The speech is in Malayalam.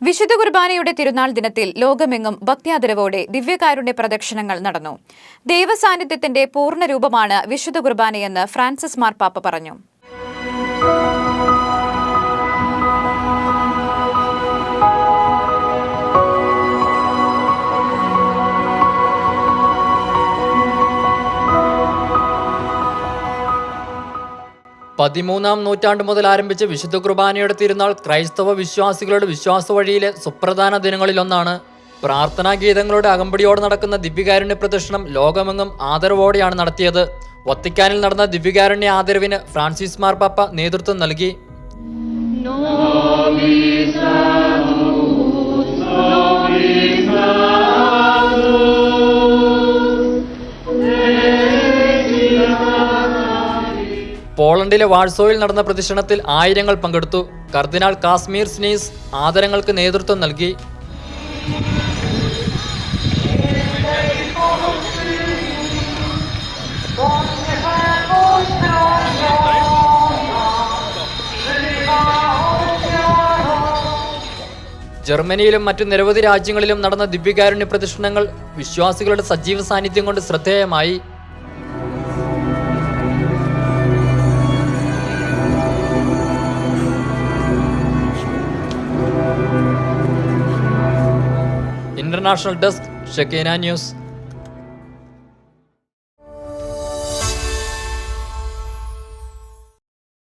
വിശുദ്ധ കുർബാനയുടെ തിരുനാൾ ദിനത്തിൽ ലോകമെങ്ങും ഭക്ത്യാദരവോടെ ദിവ്യകാരുണ്യ പ്രദക്ഷിണങ്ങൾ നടന്നു. ദൈവസാന്നിധ്യത്തിന്റെ പൂർണ്ണരൂപമാണ് വിശുദ്ധ കുർബാനയെന്ന് ഫ്രാൻസിസ് മാർപ്പാപ്പ പറഞ്ഞു. പതിമൂന്നാം നൂറ്റാണ്ട് മുതൽ ആരംഭിച്ച വിശുദ്ധ കുർബാനയുടെ തിരുനാൾ ക്രൈസ്തവ വിശ്വാസികളുടെ വിശ്വാസ വഴിയിലെ സുപ്രധാന ദിനങ്ങളിലൊന്നാണ്. പ്രാർത്ഥനാ ഗീതങ്ങളുടെ അകമ്പടിയോടെ നടക്കുന്ന ദിവ്യകാരുണ്യ പ്രദക്ഷിണം ലോകമെങ്ങും ആദരവോടെയാണ് നടത്തിയത്. വത്തിക്കാനിൽ നടന്ന ദിവ്യകാരുണ്യ ആദരവിന് ഫ്രാൻസിസ് മാർപ്പാപ്പ നേതൃത്വം നൽകി. പോളണ്ടിലെ വാഴ്സോയിൽ നടന്ന പ്രദക്ഷിണത്തിൽ ആയിരങ്ങൾ പങ്കെടുത്തു. കർദിനാൾ കാസ്മീർ സ്നീസ് ആദരങ്ങൾക്ക് നേതൃത്വം നൽകി. ജർമ്മനിയിലും മറ്റു നിരവധി രാജ്യങ്ങളിലും നടന്ന ദിവ്യകാരുണ്യ പ്രദക്ഷിണങ്ങൾ വിശ്വാസികളുടെ സജീവ സാന്നിധ്യം കൊണ്ട് ശ്രദ്ധേയമായി. ഇന്റർനാഷണൽ ഡെസ്ക് ഷെക്കേന ന്യൂസ്.